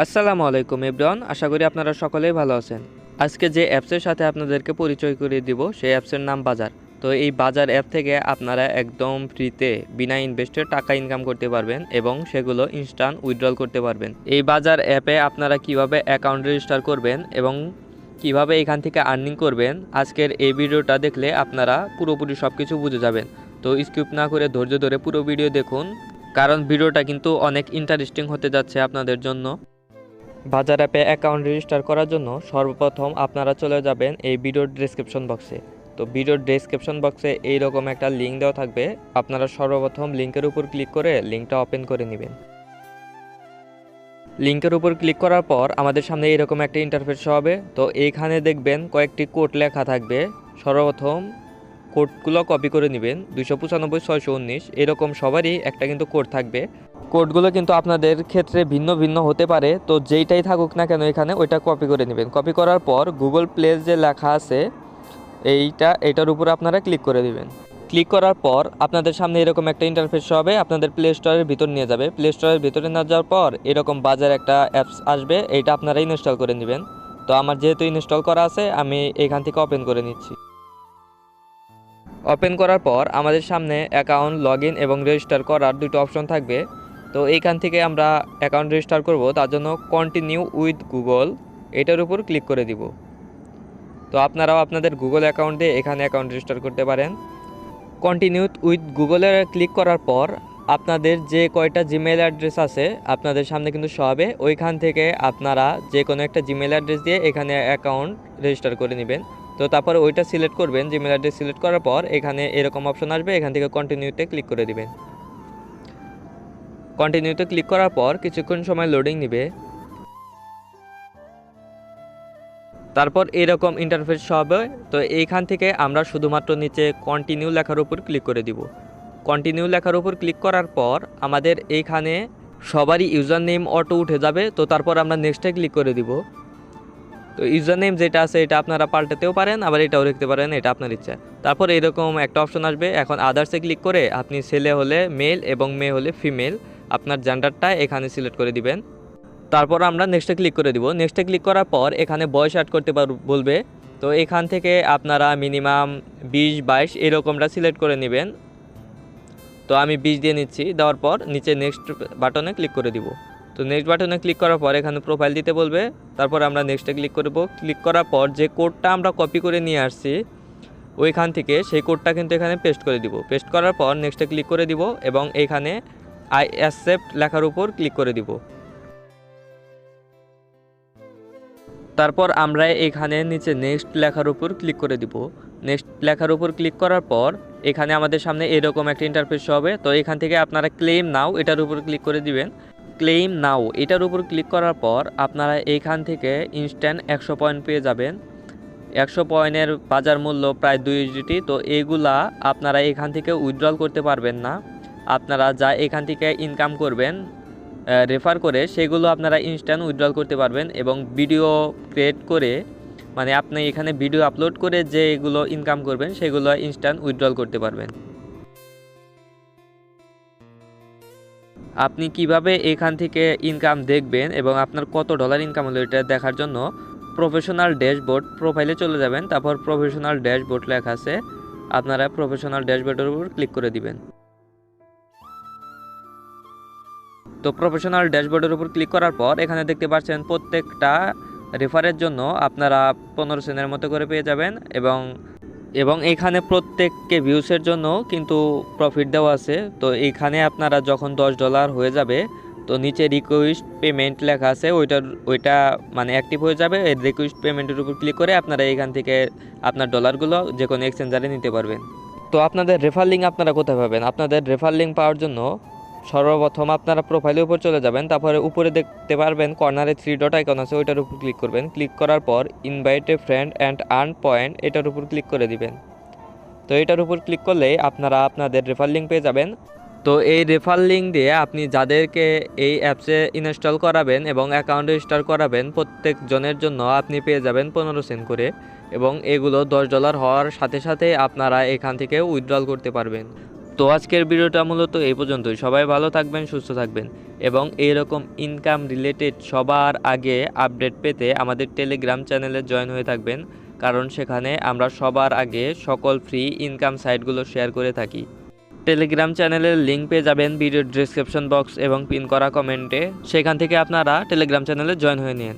আসসালামু আলাইকুম এভরিওয়ান, আশা করি আপনারা সকলেই ভালো আছেন। আজকে যে অ্যাপসের সাথে আপনাদেরকে পরিচয় করিয়ে দিব সেই অ্যাপসের নাম বাজার। তো এই বাজার অ্যাপ থেকে আপনারা একদম ফ্রিতে বিনা ইনভেস্টে টাকা ইনকাম করতে পারবেন এবং সেগুলো ইনস্ট্যান্ট উইথড্রল করতে পারবেন। এই বাজার অ্যাপে আপনারা কিভাবে অ্যাকাউন্ট রেজিস্টার করবেন এবং কিভাবে এখান থেকে আর্নিং করবেন, আজকের এই ভিডিওটা দেখলে আপনারা পুরোপুরি সব কিছু বুঝে যাবেন। তো স্কিপ না করে ধৈর্য ধরে পুরো ভিডিও দেখুন, কারণ ভিডিওটা কিন্তু অনেক ইন্টারেস্টিং হতে যাচ্ছে আপনাদের জন্য। বাজার অ্যাপে অ্যাকাউন্ট রেজিস্টার করার জন্য সর্বপ্রথম আপনারা চলে যাবেন এই ভিডিওর ডেসক্রিপশন বক্সে। তো ভিডিওর ডেসক্রিপশন বক্সে এইরকম একটা লিঙ্ক দেওয়া থাকবে, আপনারা সর্বপ্রথম লিঙ্কের উপর ক্লিক করে লিঙ্কটা ওপেন করে নেবেন। লিঙ্কের উপর ক্লিক করার পর আমাদের সামনে এরকম একটা ইন্টারফেস হবে। তো এইখানে দেখবেন কয়েকটি কোড লেখা থাকবে। সর্বপ্রথম কোডগুলো কপি করে নেবেন, 295 619 এরকম সবারই একটা কিন্তু কোড থাকবে। কোডগুলো কিন্তু আপনাদের ক্ষেত্রে ভিন্ন ভিন্ন হতে পারে, তো যেইটাই থাকুক না কেন এখানে ওইটা কপি করে নেবেন। কপি করার পর গুগল প্লে যে লেখা আছে এইটার উপর আপনারা ক্লিক করে দিবেন। ক্লিক করার পর আপনাদের সামনে এরকম একটা ইন্টারফেস হবে, আপনাদের প্লে স্টোরের ভিতর নিয়ে যাবে। প্লে স্টোরের ভিতরে না যাওয়ার পর এরকম বাজার একটা অ্যাপস আসবে, এইটা আপনারা ইনস্টল করে নেবেন। তো আমার যেহেতু ইনস্টল করা আছে আমি এখান থেকে ওপেন করে নিচ্ছি। ওপেন করার পর আমাদের সামনে অ্যাকাউন্ট লগইন এবং রেজিস্টার করার দুটো অপশন থাকবে। তো এইখান থেকে আমরা অ্যাকাউন্ট রেজিস্টার করব, তার জন্য কন্টিনিউ উইথ গুগল এটার উপর ক্লিক করে দিব। তো আপনারাও আপনাদের গুগল অ্যাকাউন্ট দিয়ে এখানে অ্যাকাউন্ট রেজিস্টার করতে পারেন। কন্টিনিউ উইথ গুগলে ক্লিক করার পর আপনাদের যে কয়টা জিমেইল অ্যাড্রেস আছে আপনাদের সামনে কিন্তু শো হবে, ওইখান থেকে আপনারা যে কোনো একটা জিমেইল অ্যাড্রেস দিয়ে এখানে অ্যাকাউন্ট রেজিস্টার করে নেবেন। তো তারপরে ওইটা সিলেক্ট করবেন, জিমেইল অ্যাড্রেস সিলেক্ট করার পর এখানে এরকম অপশন আসবে, এখান থেকে কন্টিনিউতে ক্লিক করে দিবেন। কন্টিনিউতে ক্লিক করার পর কিছুক্ষণ সময় লোডিং নেবে। তারপর এরকম ইন্টারফেস হবে। তো এইখান থেকে আমরা শুধুমাত্র নিচে কন্টিনিউ লেখার উপর ক্লিক করে দিব। কন্টিনিউ লেখার উপর ক্লিক করার পর আমাদের এইখানে সবারই ইউজার নেম অটো উঠে যাবে। তো তারপর আমরা নেক্সটে ক্লিক করে দিব। তো ইউজার নেম যেটা আছে এটা আপনারা পাল্টাতেও পারেন, আবার এটাও লিখতে পারেন, এটা আপনার ইচ্ছা। তারপর এরকম একটা অপশন আসবে, এখন আদার্সে ক্লিক করে আপনি ছেলে হলে মেল এবং মেয়ে হলে ফিমেল আপনার জেন্ডারটা এখানে সিলেক্ট করে দিবেন। তারপর আমরা নেক্সটে ক্লিক করে দিব। নেক্সটে ক্লিক করার পর এখানে বয়স অ্যাড করতে বলবে। তো এখান থেকে আপনারা মিনিমাম 20-22 এরকমটা সিলেক্ট করে নেবেন। তো আমি 20 দিয়ে নিচ্ছি, দেওয়ার পর নিচে নেক্সট বাটনে ক্লিক করে দিব। তো নেক্সট বাটনে ক্লিক করার পর এখানে প্রোফাইল দিতে বলবে। তারপর আমরা নেক্সটে ক্লিক করব। ক্লিক করার পর যে কোডটা আমরা কপি করে নিয়ে আসছি ওইখান থেকে সেই কোডটা কিন্তু এখানে পেস্ট করে দিব। পেস্ট করার পর নেক্সটে ক্লিক করে দিব এবং এখানে আই অ্যাকসেপ্ট লেখার উপর ক্লিক করে দিব। তারপর আমরা এখানে নিচে নেক্সট লেখার উপর ক্লিক করে দিব। নেক্সট লেখার উপর ক্লিক করার পর এখানে আমাদের সামনে এরকম একটা ইন্টারফেস হবে। তো এখান থেকে আপনারা ক্লেম নাও এটার উপর ক্লিক করে দিবেন। ক্লেম নাও এটার উপর ক্লিক করার পর আপনারা এইখান থেকে ইনস্ট্যান্ট 100 পয়েন্ট পেয়ে যাবেন। 100 পয়েন্টের বাজার মূল্য প্রায় 2 USDT। তো এইগুলা আপনারা এখান থেকে উইথড্রল করতে পারবেন না, আপনারা যা এখান থেকে ইনকাম করবেন রেফার করে সেগুলো আপনারা ইনস্ট্যান্ট উইথড্রল করতে পারবেন এবং ভিডিও ক্রিয়েট করে মানে আপনি এখানে ভিডিও আপলোড করে যেগুলো ইনকাম করবেন সেগুলো ইনস্ট্যান্ট উইথড্রল করতে পারবেন। আপনি কিভাবে এখান থেকে ইনকাম দেখবেন এবং আপনার কত ডলার ইনকাম হলো এটা দেখার জন্য প্রফেশনাল ড্যাশবোর্ড প্রোফাইলে চলে যাবেন। তারপর প্রফেশনাল ড্যাশবোর্ড লেখা আছে, আপনারা প্রফেশনাল ড্যাশবোর্ডের উপর ক্লিক করে দিবেন। তো প্রফেশনাল ড্যাশবোর্ডের উপর ক্লিক করার পর এখানে দেখতে পাচ্ছেন প্রত্যেকটা রেফারের জন্য আপনারা 15 সেন্টের মতো করে পেয়ে যাবেন এবং এখানে প্রত্যেককে ভিউসের জন্য কিন্তু প্রফিট দেওয়া আছে। তো এখানে আপনারা যখন $10 হয়ে যাবে তো নিচে রিকোয়েস্ট পেমেন্ট লেখা আছে ওইটা মানে অ্যাক্টিভ হয়ে যাবে। এই রিকোয়েস্ট পেমেন্টের উপর ক্লিক করে আপনারা এখান থেকে আপনার ডলারগুলো যে কোনো এক্সচেঞ্জারে নিতে পারবেন। তো আপনাদের রেফার লিঙ্ক আপনারা কোথায় পাবেন? আপনাদের রেফার লিঙ্ক পাওয়ার জন্য সর্বপ্রথম আপনারা প্রোফাইলের উপর চলে যাবেন। তারপরে উপরে দেখতে পারবেন কর্নারে 3 ডট আইকন আছে, ওইটার উপর ক্লিক করবেন। ক্লিক করার পর invite a friend and earn point এটার উপর ক্লিক করে দিবেন। তো এটার উপর ক্লিক করলেই আপনারা আপনাদের রেফার লিঙ্ক পেয়ে যাবেন। তো এই রেফার লিঙ্ক দিয়ে আপনি যাদেরকে এই অ্যাপসে ইনস্টল করাবেন এবং অ্যাকাউন্ট রেজিস্টার করাবেন প্রত্যেক জনের জন্য আপনি পেয়ে যাবেন 15 সেন্ট করে এবং এগুলো $10 হওয়ার সাথে সাথে আপনারা এখান থেকে উইথড্রল করতে পারবেন। তো আজকের ভিডিওটা মূলত এই পর্যন্তই। সবাই ভালো থাকবেন, সুস্থ থাকবেন এবং এইরকম ইনকাম রিলেটেড সবার আগে আপডেট পেতে আমাদের টেলিগ্রাম চ্যানেলে জয়েন হয়ে থাকবেন, কারণ সেখানে আমরা সবার আগে সকল ফ্রি ইনকাম সাইটগুলো শেয়ার করে থাকি। টেলিগ্রাম চ্যানেলের লিঙ্ক পেয়ে যাবেন ভিডিওর ডেসক্রিপশন বক্স এবং পিন করা কমেন্টে। সেখান থেকে আপনারা টেলিগ্রাম চ্যানেলে জয়েন হয়ে নিন।